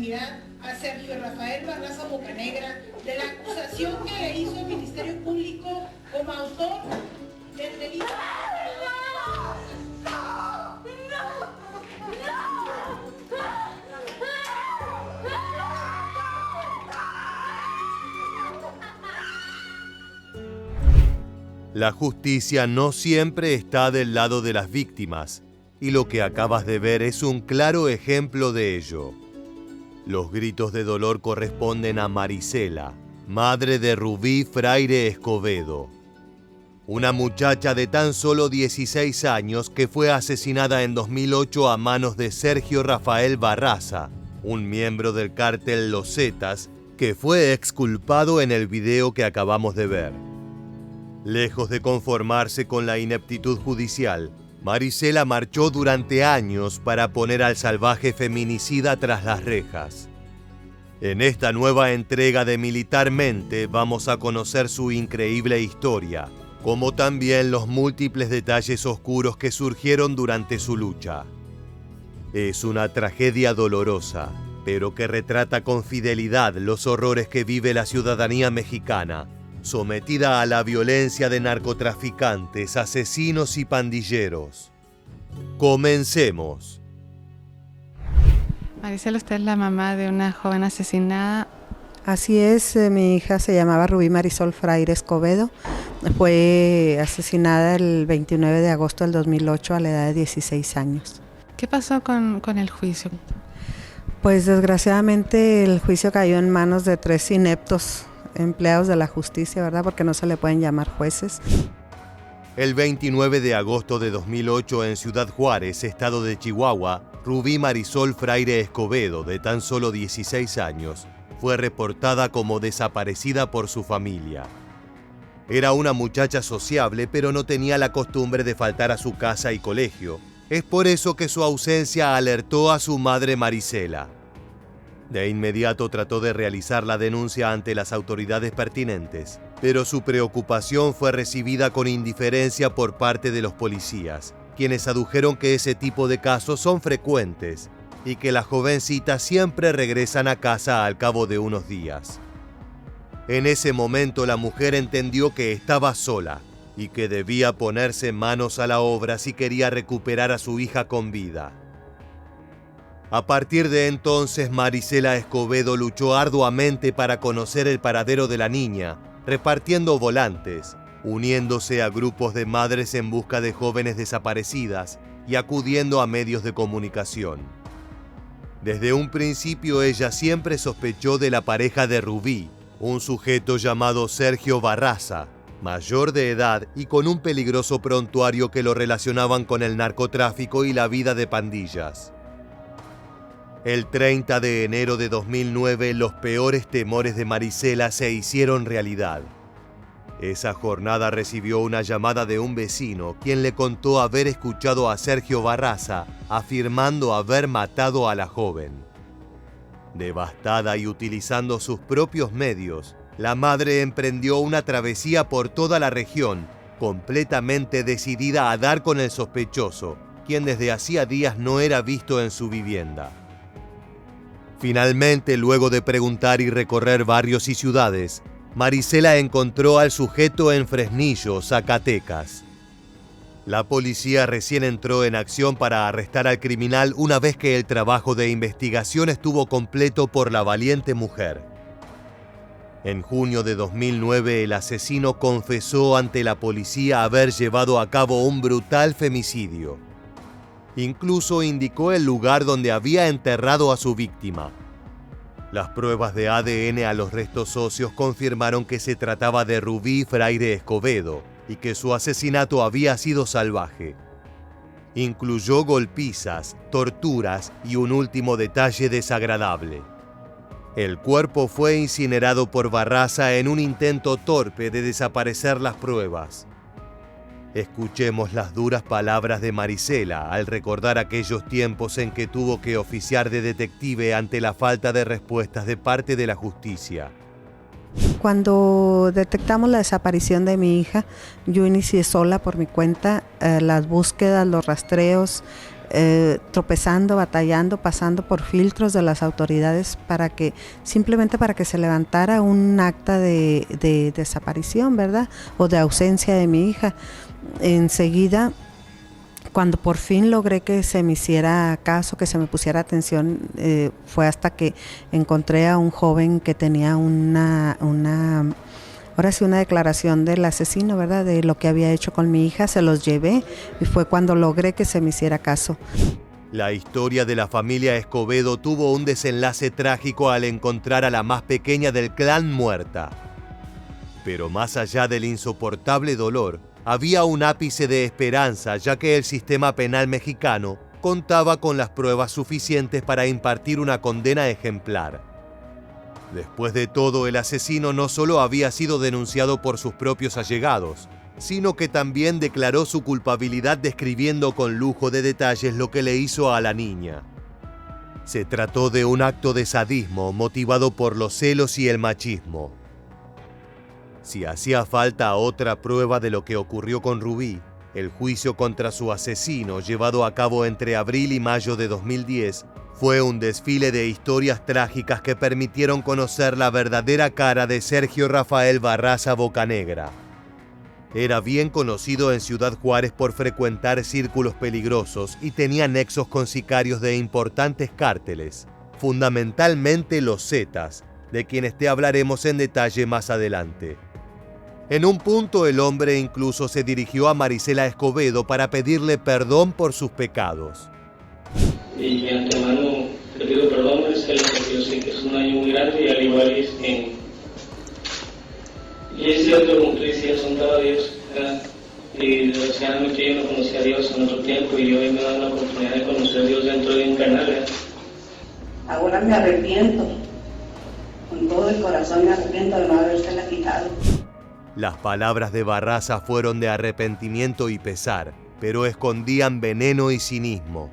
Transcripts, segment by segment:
inmunidad a Sergio Rafael Barraza Bocanegra de la acusación que le hizo el Ministerio Público como autor del delito. La justicia no siempre está del lado de las víctimas, y lo que acabas de ver es un claro ejemplo de ello. Los gritos de dolor corresponden a Marisela, madre de Rubí Fraire Escobedo, una muchacha de tan solo 16 años que fue asesinada en 2008 a manos de Sergio Rafael Barraza, un miembro del cártel Los Zetas, que fue exculpado en el video que acabamos de ver. Lejos de conformarse con la ineptitud judicial, Marisela marchó durante años para poner al salvaje feminicida tras las rejas. En esta nueva entrega de Militarmente vamos a conocer su increíble historia, como también los múltiples detalles oscuros que surgieron durante su lucha. Es una tragedia dolorosa, pero que retrata con fidelidad los horrores que vive la ciudadanía mexicana, sometida a la violencia de narcotraficantes, asesinos y pandilleros. Comencemos. Marisela, usted es la mamá de una joven asesinada. Así es, mi hija se llamaba Rubí Marisol Fraire Escobedo. Fue asesinada el 29 de agosto del 2008 a la edad de 16 años. ¿Qué pasó con el juicio? Pues desgraciadamente el juicio cayó en manos de 3 ineptos empleados de la justicia, ¿verdad? Porque no se le pueden llamar jueces. El 29 de agosto de 2008 en Ciudad Juárez, estado de Chihuahua, Rubí Marisol Fraire Escobedo, de tan solo 16 años, fue reportada como desaparecida por su familia. Era una muchacha sociable, pero no tenía la costumbre de faltar a su casa y colegio. Es por eso que su ausencia alertó a su madre Marisela. De inmediato trató de realizar la denuncia ante las autoridades pertinentes, pero su preocupación fue recibida con indiferencia por parte de los policías, quienes adujeron que ese tipo de casos son frecuentes y que las jovencitas siempre regresan a casa al cabo de unos días. En ese momento la mujer entendió que estaba sola y que debía ponerse manos a la obra si quería recuperar a su hija con vida. A partir de entonces, Marisela Escobedo luchó arduamente para conocer el paradero de la niña, repartiendo volantes, uniéndose a grupos de madres en busca de jóvenes desaparecidas y acudiendo a medios de comunicación. Desde un principio ella siempre sospechó de la pareja de Rubí, un sujeto llamado Sergio Barraza, mayor de edad y con un peligroso prontuario que lo relacionaban con el narcotráfico y la vida de pandillas. El 30 de enero de 2009, los peores temores de Marisela se hicieron realidad. Esa jornada recibió una llamada de un vecino, quien le contó haber escuchado a Sergio Barraza afirmando haber matado a la joven. Devastada y utilizando sus propios medios, la madre emprendió una travesía por toda la región, completamente decidida a dar con el sospechoso, quien desde hacía días no era visto en su vivienda. Finalmente, luego de preguntar y recorrer barrios y ciudades, Marisela encontró al sujeto en Fresnillo, Zacatecas. La policía recién entró en acción para arrestar al criminal una vez que el trabajo de investigación estuvo completo por la valiente mujer. En junio de 2009, el asesino confesó ante la policía haber llevado a cabo un brutal femicidio. Incluso indicó el lugar donde había enterrado a su víctima. Las pruebas de ADN a los restos óseos confirmaron que se trataba de Rubí Fraire Escobedo y que su asesinato había sido salvaje. Incluyó golpizas, torturas y un último detalle desagradable. El cuerpo fue incinerado por Barraza en un intento torpe de desaparecer las pruebas. Escuchemos las duras palabras de Marisela al recordar aquellos tiempos en que tuvo que oficiar de detective ante la falta de respuestas de parte de la justicia. Cuando detectamos la desaparición de mi hija, yo inicié sola por mi cuenta las búsquedas, los rastreos, tropezando, batallando, pasando por filtros de las autoridades simplemente para que se levantara un acta de desaparición, ¿verdad? O de ausencia de mi hija. Enseguida, cuando por fin logré que se me hiciera caso, que se me pusiera atención, fue hasta que encontré a un joven que tenía ahora sí, una declaración del asesino, ¿verdad? De lo que había hecho con mi hija, se los llevé y fue cuando logré que se me hiciera caso. La historia de la familia Escobedo tuvo un desenlace trágico al encontrar a la más pequeña del clan muerta. Pero más allá del insoportable dolor, había un ápice de esperanza, ya que el sistema penal mexicano contaba con las pruebas suficientes para impartir una condena ejemplar. Después de todo, el asesino no solo había sido denunciado por sus propios allegados, sino que también declaró su culpabilidad describiendo con lujo de detalles lo que le hizo a la niña. Se trató de un acto de sadismo motivado por los celos y el machismo. Si hacía falta otra prueba de lo que ocurrió con Rubí, el juicio contra su asesino, llevado a cabo entre abril y mayo de 2010, fue un desfile de historias trágicas que permitieron conocer la verdadera cara de Sergio Rafael Barraza Bocanegra. Era bien conocido en Ciudad Juárez por frecuentar círculos peligrosos y tenía nexos con sicarios de importantes cárteles, fundamentalmente los Zetas, de quienes te hablaremos en detalle más adelante. En un punto, el hombre incluso se dirigió a Marisela Escobedo para pedirle perdón por sus pecados. Y de antemano te pido perdón, Marisela, porque yo sé que es un daño muy grande y al igual es y es cierto, como tú decías, honraba a Dios, ¿verdad? Y desgraciadamente yo no conocí a Dios en otro tiempo y hoy me da la oportunidad de conocer a Dios dentro de un canal, ¿verdad? Ahora me arrepiento, con todo el corazón me arrepiento de no habérsela quitado. Las palabras de Barraza fueron de arrepentimiento y pesar, pero escondían veneno y cinismo.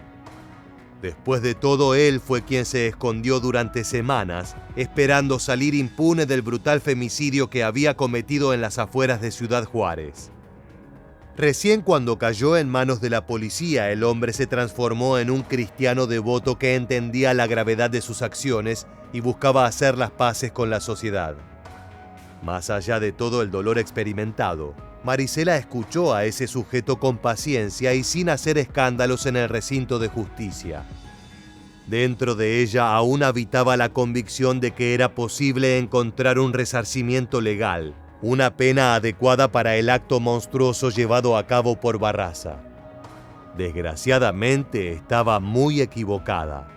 Después de todo, él fue quien se escondió durante semanas, esperando salir impune del brutal femicidio que había cometido en las afueras de Ciudad Juárez. Recién cuando cayó en manos de la policía, el hombre se transformó en un cristiano devoto que entendía la gravedad de sus acciones y buscaba hacer las paces con la sociedad. Más allá de todo el dolor experimentado, Marisela escuchó a ese sujeto con paciencia y sin hacer escándalos en el recinto de justicia. Dentro de ella aún habitaba la convicción de que era posible encontrar un resarcimiento legal, una pena adecuada para el acto monstruoso llevado a cabo por Barraza. Desgraciadamente, estaba muy equivocada.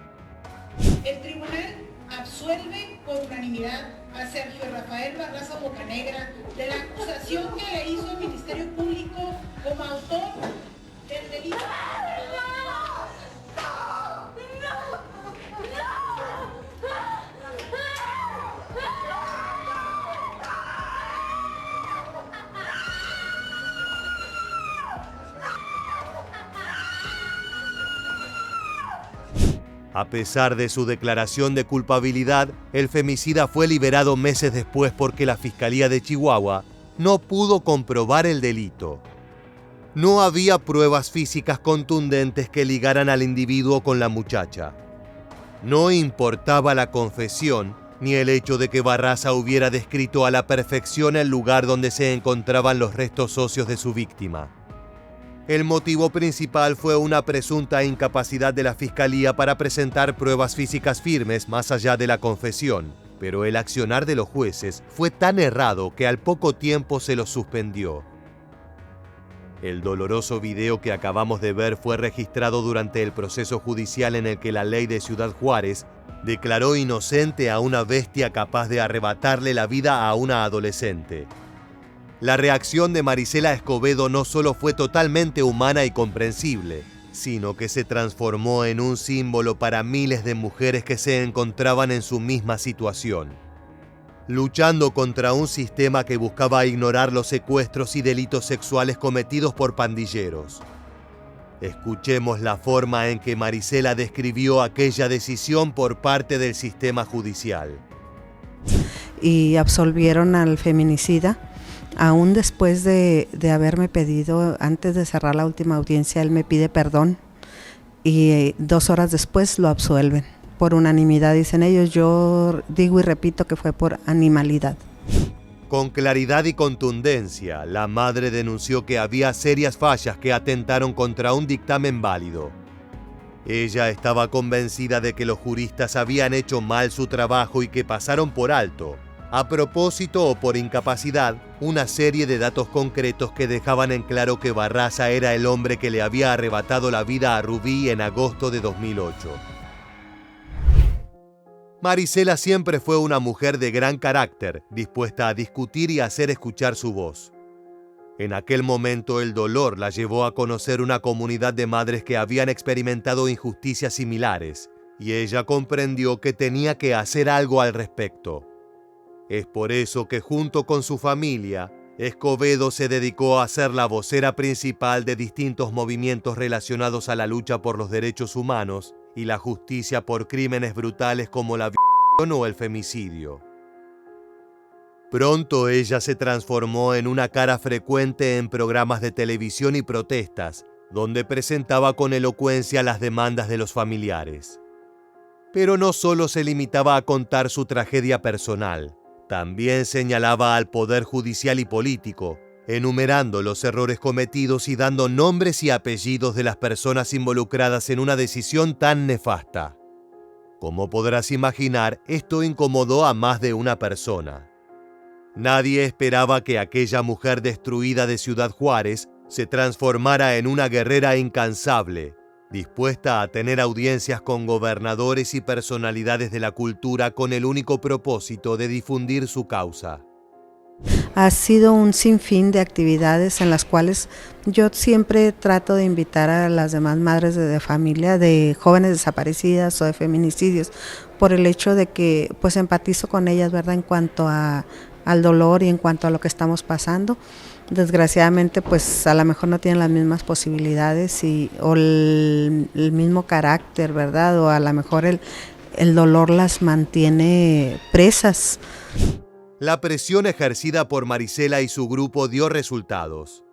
El tribunal absuelve por unanimidad a Sergio Rafael Barraza Bocanegra de la acusación que le hizo el Ministerio Público como autor del delito. A pesar de su declaración de culpabilidad, el femicida fue liberado meses después porque la Fiscalía de Chihuahua no pudo comprobar el delito. No había pruebas físicas contundentes que ligaran al individuo con la muchacha. No importaba la confesión ni el hecho de que Barraza hubiera descrito a la perfección el lugar donde se encontraban los restos óseos de su víctima. El motivo principal fue una presunta incapacidad de la Fiscalía para presentar pruebas físicas firmes más allá de la confesión, pero el accionar de los jueces fue tan errado que al poco tiempo se los suspendió. El doloroso video que acabamos de ver fue registrado durante el proceso judicial en el que la ley de Ciudad Juárez declaró inocente a una bestia capaz de arrebatarle la vida a una adolescente. La reacción de Marisela Escobedo no solo fue totalmente humana y comprensible, sino que se transformó en un símbolo para miles de mujeres que se encontraban en su misma situación, luchando contra un sistema que buscaba ignorar los secuestros y delitos sexuales cometidos por pandilleros. Escuchemos la forma en que Marisela describió aquella decisión por parte del sistema judicial. Y absolvieron al feminicida. Aún después de haberme pedido, antes de cerrar la última audiencia, él me pide perdón y 2 horas después lo absuelven. Por unanimidad, dicen ellos. Yo digo y repito que fue por animalidad. Con claridad y contundencia, la madre denunció que había serias fallas que atentaron contra un dictamen válido. Ella estaba convencida de que los juristas habían hecho mal su trabajo y que pasaron por alto, a propósito o por incapacidad, una serie de datos concretos que dejaban en claro que Barraza era el hombre que le había arrebatado la vida a Rubí en agosto de 2008. Marisela siempre fue una mujer de gran carácter, dispuesta a discutir y hacer escuchar su voz. En aquel momento el dolor la llevó a conocer una comunidad de madres que habían experimentado injusticias similares, y ella comprendió que tenía que hacer algo al respecto. Es por eso que junto con su familia, Escobedo se dedicó a ser la vocera principal de distintos movimientos relacionados a la lucha por los derechos humanos y la justicia por crímenes brutales como la violación o el femicidio. Pronto ella se transformó en una cara frecuente en programas de televisión y protestas, donde presentaba con elocuencia las demandas de los familiares. Pero no solo se limitaba a contar su tragedia personal, también señalaba al poder judicial y político, enumerando los errores cometidos y dando nombres y apellidos de las personas involucradas en una decisión tan nefasta. Como podrás imaginar, esto incomodó a más de una persona. Nadie esperaba que aquella mujer destruida de Ciudad Juárez se transformara en una guerrera incansable, dispuesta a tener audiencias con gobernadores y personalidades de la cultura con el único propósito de difundir su causa. Ha sido un sinfín de actividades en las cuales yo siempre trato de invitar a las demás madres de familia de jóvenes desaparecidas o de feminicidios, por el hecho de que pues empatizo con ellas, ¿verdad?, en cuanto al dolor y en cuanto a lo que estamos pasando. Desgraciadamente pues a lo mejor no tienen las mismas posibilidades o el mismo carácter, ¿verdad?, o a lo mejor el dolor las mantiene presas. La presión ejercida por Marisela y su grupo dio resultados.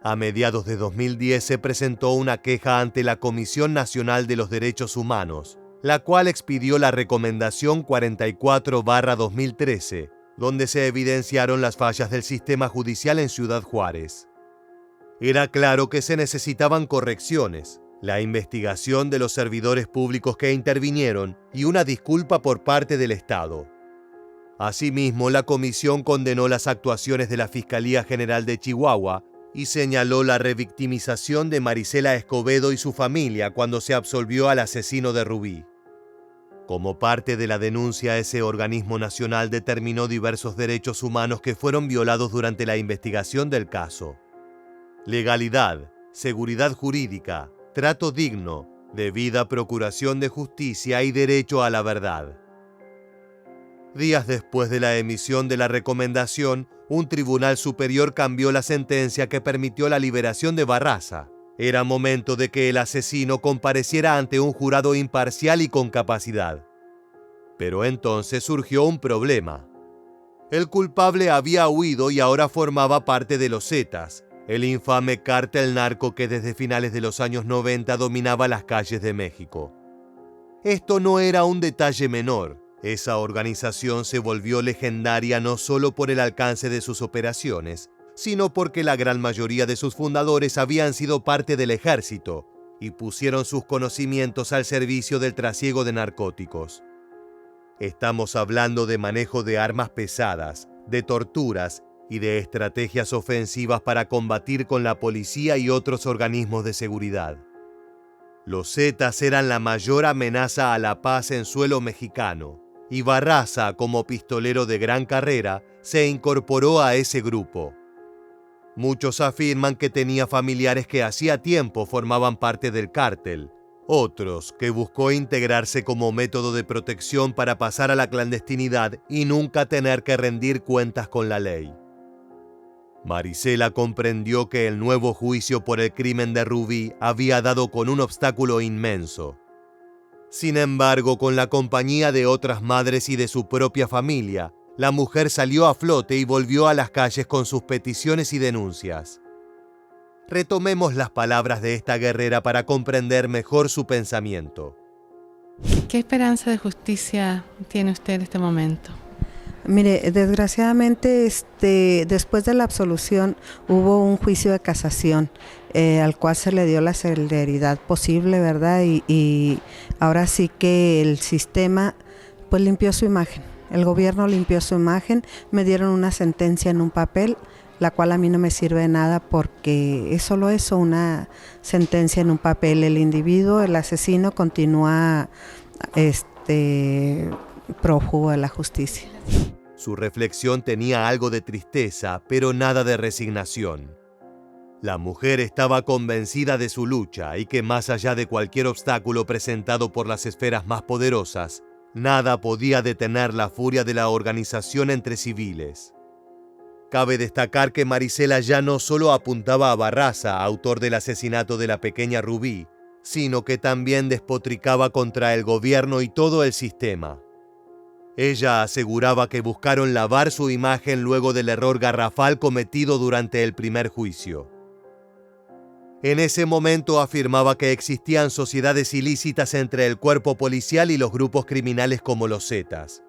A mediados de 2010 se presentó una queja ante la Comisión Nacional de los Derechos Humanos, la cual expidió la Recomendación 44/2013, donde se evidenciaron las fallas del sistema judicial en Ciudad Juárez. Era claro que se necesitaban correcciones, la investigación de los servidores públicos que intervinieron y una disculpa por parte del Estado. Asimismo, la comisión condenó las actuaciones de la Fiscalía General de Chihuahua y señaló la revictimización de Marisela Escobedo y su familia cuando se absolvió al asesino de Rubí. Como parte de la denuncia, ese organismo nacional determinó diversos derechos humanos que fueron violados durante la investigación del caso. Legalidad, seguridad jurídica, trato digno, debida procuración de justicia y derecho a la verdad. Días después de la emisión de la recomendación, un tribunal superior cambió la sentencia que permitió la liberación de Barraza. Era momento de que el asesino compareciera ante un jurado imparcial y con capacidad. Pero entonces surgió un problema. El culpable había huido y ahora formaba parte de los Zetas, el infame cártel narco que desde finales de los años 90 dominaba las calles de México. Esto no era un detalle menor. Esa organización se volvió legendaria no solo por el alcance de sus operaciones, sino porque la gran mayoría de sus fundadores habían sido parte del ejército y pusieron sus conocimientos al servicio del trasiego de narcóticos. Estamos hablando de manejo de armas pesadas, de torturas y de estrategias ofensivas para combatir con la policía y otros organismos de seguridad. Los Zetas eran la mayor amenaza a la paz en suelo mexicano, y Barraza, como pistolero de gran carrera, se incorporó a ese grupo. Muchos afirman que tenía familiares que hacía tiempo formaban parte del cártel, otros que buscó integrarse como método de protección para pasar a la clandestinidad y nunca tener que rendir cuentas con la ley. Marisela comprendió que el nuevo juicio por el crimen de Rubí había dado con un obstáculo inmenso. Sin embargo, con la compañía de otras madres y de su propia familia, la mujer salió a flote y volvió a las calles con sus peticiones y denuncias. Retomemos las palabras de esta guerrera para comprender mejor su pensamiento. ¿Qué esperanza de justicia tiene usted en este momento? Mire, desgraciadamente después de la absolución hubo un juicio de casación al cual se le dio la celeridad posible, ¿verdad? Y ahora sí que el sistema pues limpió su imagen, el gobierno limpió su imagen, me dieron una sentencia en un papel, la cual a mí no me sirve de nada porque es solo eso, una sentencia en un papel. El individuo, el asesino, continúa prófugo de la justicia. Su reflexión tenía algo de tristeza, pero nada de resignación. La mujer estaba convencida de su lucha y que más allá de cualquier obstáculo presentado por las esferas más poderosas, nada podía detener la furia de la organización entre civiles. Cabe destacar que Marisela ya no solo apuntaba a Barraza, autor del asesinato de la pequeña Rubí, sino que también despotricaba contra el gobierno y todo el sistema. Ella aseguraba que buscaron lavar su imagen luego del error garrafal cometido durante el primer juicio. En ese momento afirmaba que existían sociedades ilícitas entre el cuerpo policial y los grupos criminales como los Zetas.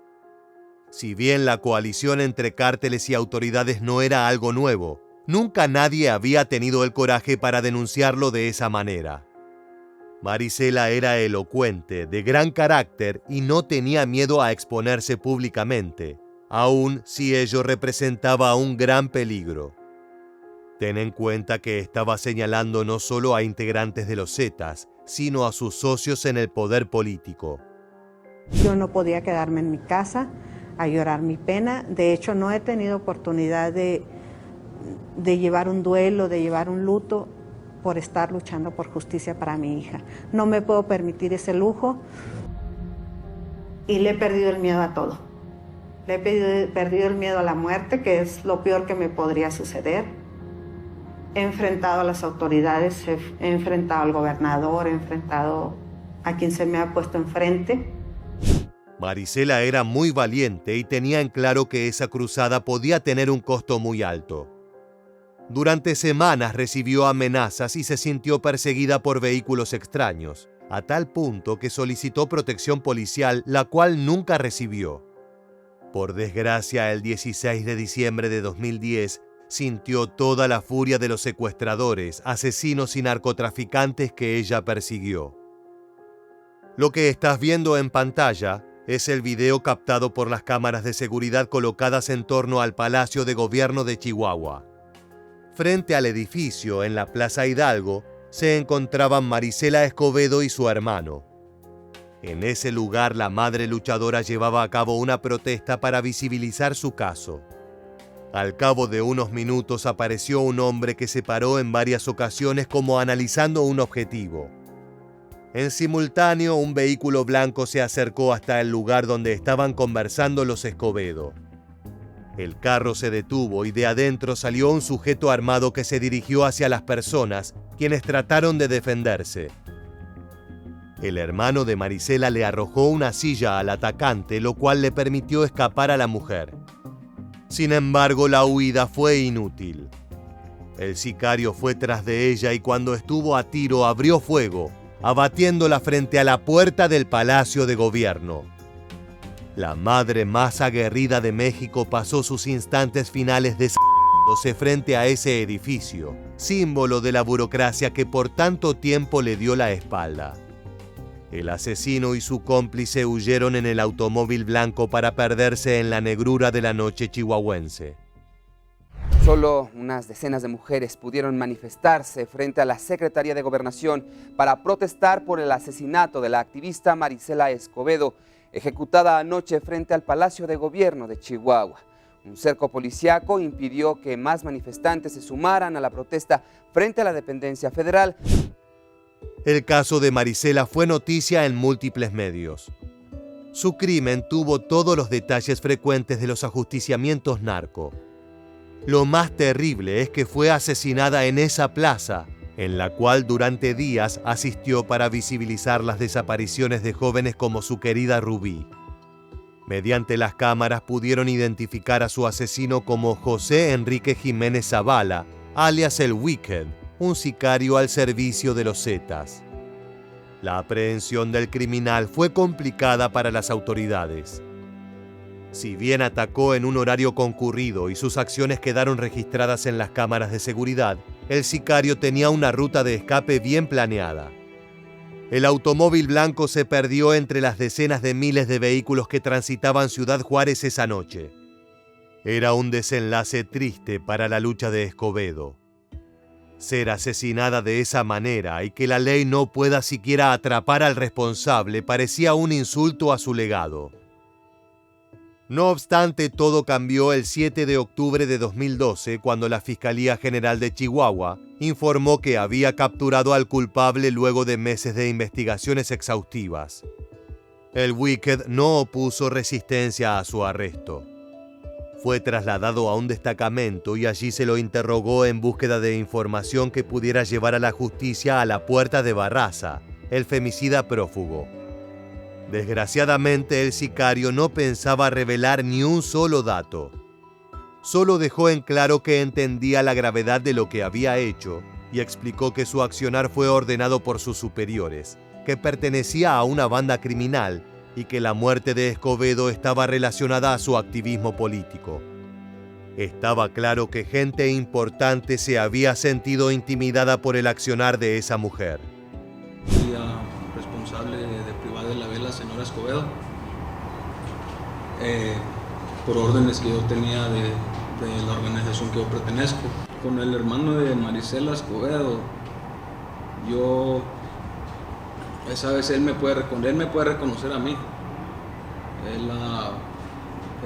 Si bien la coalición entre cárteles y autoridades no era algo nuevo, nunca nadie había tenido el coraje para denunciarlo de esa manera. Marisela era elocuente, de gran carácter y no tenía miedo a exponerse públicamente, aun si ello representaba un gran peligro. Ten en cuenta que estaba señalando no solo a integrantes de los Zetas, sino a sus socios en el poder político. Yo no podía quedarme en mi casa a llorar mi pena. De hecho, no he tenido oportunidad de llevar un duelo, de llevar un luto por estar luchando por justicia para mi hija. No me puedo permitir ese lujo y le he perdido el miedo a todo. Le he perdido el miedo a la muerte, que es lo peor que me podría suceder. He enfrentado a las autoridades, he enfrentado al gobernador, he enfrentado a quien se me ha puesto enfrente. Marisela era muy valiente y tenía en claro que esa cruzada podía tener un costo muy alto. Durante semanas recibió amenazas y se sintió perseguida por vehículos extraños, a tal punto que solicitó protección policial, la cual nunca recibió. Por desgracia, el 16 de diciembre de 2010, sintió toda la furia de los secuestradores, asesinos y narcotraficantes que ella persiguió. Lo que estás viendo en pantalla es el video captado por las cámaras de seguridad colocadas en torno al Palacio de Gobierno de Chihuahua. Frente al edificio, en la Plaza Hidalgo, se encontraban Marisela Escobedo y su hermano. En ese lugar, la madre luchadora llevaba a cabo una protesta para visibilizar su caso. Al cabo de unos minutos apareció un hombre que se paró en varias ocasiones como analizando un objetivo. En simultáneo, un vehículo blanco se acercó hasta el lugar donde estaban conversando los Escobedo. El carro se detuvo y de adentro salió un sujeto armado que se dirigió hacia las personas, quienes trataron de defenderse. El hermano de Marisela le arrojó una silla al atacante, lo cual le permitió escapar a la mujer. Sin embargo, la huida fue inútil. El sicario fue tras de ella y cuando estuvo a tiro abrió fuego, abatiéndola frente a la puerta del Palacio de Gobierno. La madre más aguerrida de México pasó sus instantes finales desangrándose frente a ese edificio, símbolo de la burocracia que por tanto tiempo le dio la espalda. El asesino y su cómplice huyeron en el automóvil blanco para perderse en la negrura de la noche chihuahuense. Solo unas decenas de mujeres pudieron manifestarse frente a la Secretaría de Gobernación para protestar por el asesinato de la activista Marisela Escobedo, ejecutada anoche frente al Palacio de Gobierno de Chihuahua. Un cerco policíaco impidió que más manifestantes se sumaran a la protesta frente a la dependencia federal. El caso de Marisela fue noticia en múltiples medios. Su crimen tuvo todos los detalles frecuentes de los ajusticiamientos narco. Lo más terrible es que fue asesinada en esa plaza, en la cual durante días asistió para visibilizar las desapariciones de jóvenes como su querida Rubí. Mediante las cámaras pudieron identificar a su asesino como José Enrique Jiménez Zavala, alias el Wicked, un sicario al servicio de los Zetas. La aprehensión del criminal fue complicada para las autoridades. Si bien atacó en un horario concurrido y sus acciones quedaron registradas en las cámaras de seguridad, el sicario tenía una ruta de escape bien planeada. El automóvil blanco se perdió entre las decenas de miles de vehículos que transitaban Ciudad Juárez esa noche. Era un desenlace triste para la lucha de Escobedo. Ser asesinada de esa manera y que la ley no pueda siquiera atrapar al responsable parecía un insulto a su legado. No obstante, todo cambió el 7 de octubre de 2012 cuando la Fiscalía General de Chihuahua informó que había capturado al culpable luego de meses de investigaciones exhaustivas. El Wicked no opuso resistencia a su arresto. Fue trasladado a un destacamento y allí se lo interrogó en búsqueda de información que pudiera llevar a la justicia a la puerta de Barraza, el femicida prófugo. Desgraciadamente, el sicario no pensaba revelar ni un solo dato. Solo dejó en claro que entendía la gravedad de lo que había hecho y explicó que su accionar fue ordenado por sus superiores, que pertenecía a una banda criminal y que la muerte de Escobedo estaba relacionada a su activismo político. Estaba claro que gente importante se había sentido intimidada por el accionar de esa mujer. Responsable de privar de la vida a la señora Escobedo, por órdenes que yo tenía de la organización que yo pertenezco. Con el hermano de Marisela Escobedo, esa vez él me puede reconocer a mí.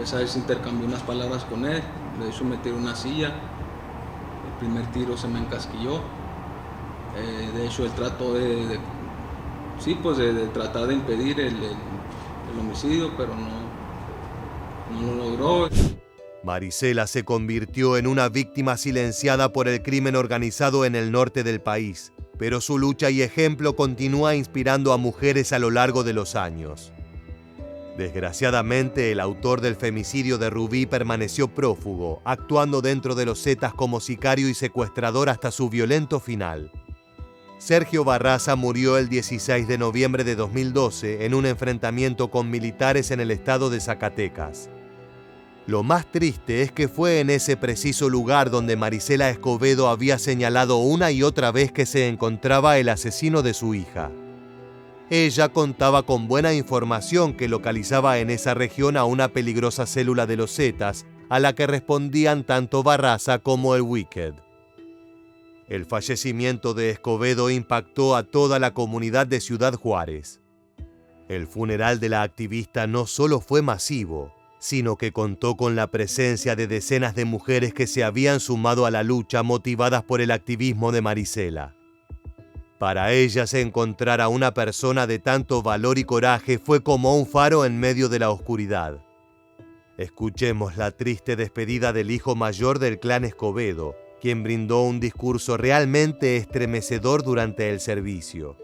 Esa vez intercambié unas palabras con él, le hizo meter una silla, el primer tiro se me encasquilló. De hecho, él trató de tratar de impedir el homicidio, pero no lo logró. Marisela se convirtió en una víctima silenciada por el crimen organizado en el norte del país, pero su lucha y ejemplo continúa inspirando a mujeres a lo largo de los años. Desgraciadamente, el autor del femicidio de Rubí permaneció prófugo, actuando dentro de los Zetas como sicario y secuestrador hasta su violento final. Sergio Barraza murió el 16 de noviembre de 2012 en un enfrentamiento con militares en el estado de Zacatecas. Lo más triste es que fue en ese preciso lugar donde Marisela Escobedo había señalado una y otra vez que se encontraba el asesino de su hija. Ella contaba con buena información que localizaba en esa región a una peligrosa célula de los Zetas, a la que respondían tanto Barraza como el Wicked. El fallecimiento de Escobedo impactó a toda la comunidad de Ciudad Juárez. El funeral de la activista no solo fue masivo, sino que contó con la presencia de decenas de mujeres que se habían sumado a la lucha motivadas por el activismo de Marisela. Para ellas, encontrar a una persona de tanto valor y coraje fue como un faro en medio de la oscuridad. Escuchemos la triste despedida del hijo mayor del clan Escobedo, quien brindó un discurso realmente estremecedor durante el servicio.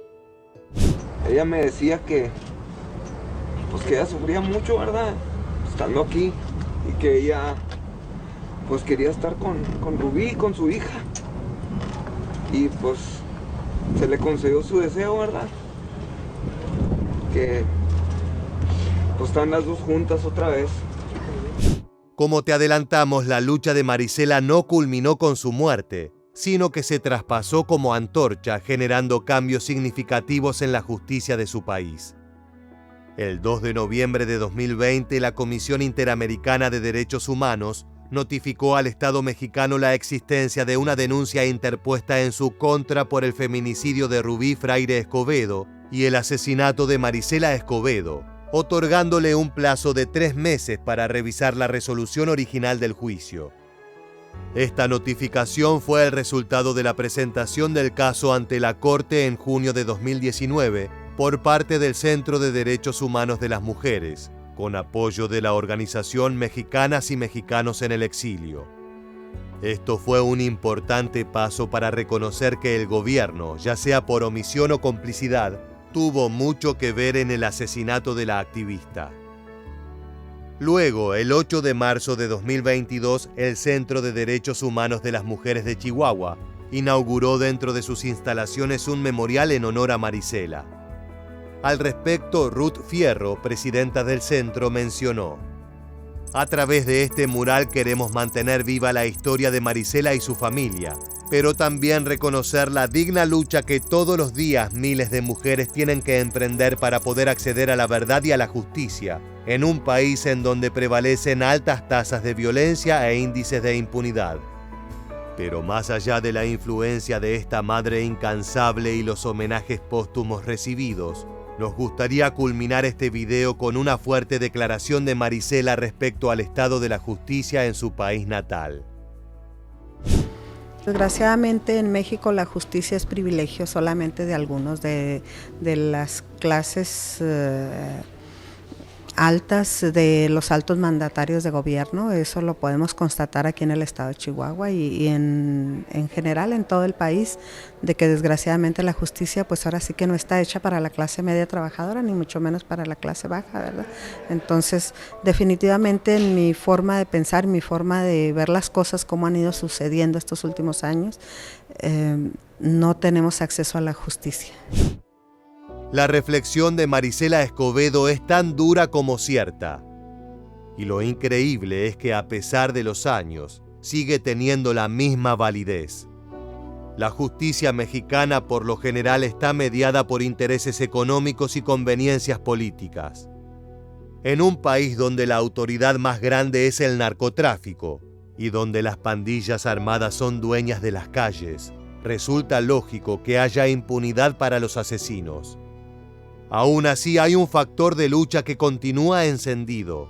Ella me decía que ella sufría mucho, ¿verdad? Estando aquí, y que ella quería estar con Rubí, con su hija, y se le concedió su deseo, ¿verdad? Que están las dos juntas otra vez. Como te adelantamos, la lucha de Marisela no culminó con su muerte, sino que se traspasó como antorcha, generando cambios significativos en la justicia de su país. El 2 de noviembre de 2020, la Comisión Interamericana de Derechos Humanos notificó al Estado mexicano la existencia de una denuncia interpuesta en su contra por el feminicidio de Rubí Fraire Escobedo y el asesinato de Marisela Escobedo, otorgándole un plazo de 3 meses para revisar la resolución original del juicio. Esta notificación fue el resultado de la presentación del caso ante la Corte en junio de 2019 por parte del Centro de Derechos Humanos de las Mujeres, con apoyo de la organización Mexicanas y Mexicanos en el Exilio. Esto fue un importante paso para reconocer que el gobierno, ya sea por omisión o complicidad, tuvo mucho que ver en el asesinato de la activista. Luego, el 8 de marzo de 2022, el Centro de Derechos Humanos de las Mujeres de Chihuahua inauguró dentro de sus instalaciones un memorial en honor a Marisela. Al respecto, Ruth Fierro, presidenta del centro, mencionó: "A través de este mural queremos mantener viva la historia de Marisela y su familia, pero también reconocer la digna lucha que todos los días miles de mujeres tienen que emprender para poder acceder a la verdad y a la justicia, en un país en donde prevalecen altas tasas de violencia e índices de impunidad". Pero más allá de la influencia de esta madre incansable y los homenajes póstumos recibidos, nos gustaría culminar este video con una fuerte declaración de Marisela respecto al estado de la justicia en su país natal. Desgraciadamente en México la justicia es privilegio solamente de algunos de las clases altas, de los altos mandatarios de gobierno. Eso lo podemos constatar aquí en el estado de Chihuahua y en general en todo el país, de que desgraciadamente la justicia pues ahora sí que no está hecha para la clase media trabajadora, ni mucho menos para la clase baja, ¿verdad? Entonces, definitivamente en mi forma de pensar, mi forma de ver las cosas, cómo han ido sucediendo estos últimos años, no tenemos acceso a la justicia. La reflexión de Marisela Escobedo es tan dura como cierta. Y lo increíble es que a pesar de los años, sigue teniendo la misma validez. La justicia mexicana por lo general está mediada por intereses económicos y conveniencias políticas. En un país donde la autoridad más grande es el narcotráfico y donde las pandillas armadas son dueñas de las calles, resulta lógico que haya impunidad para los asesinos. Aún así, hay un factor de lucha que continúa encendido.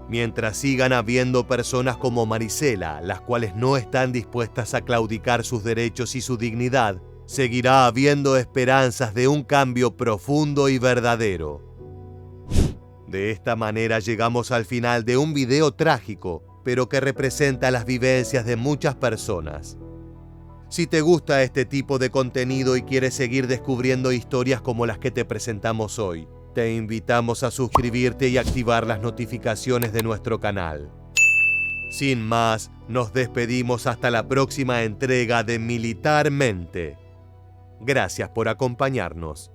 Mientras sigan habiendo personas como Marisela, las cuales no están dispuestas a claudicar sus derechos y su dignidad, seguirá habiendo esperanzas de un cambio profundo y verdadero. De esta manera llegamos al final de un video trágico, pero que representa las vivencias de muchas personas. Si te gusta este tipo de contenido y quieres seguir descubriendo historias como las que te presentamos hoy, te invitamos a suscribirte y activar las notificaciones de nuestro canal. Sin más, nos despedimos hasta la próxima entrega de Militarmente. Gracias por acompañarnos.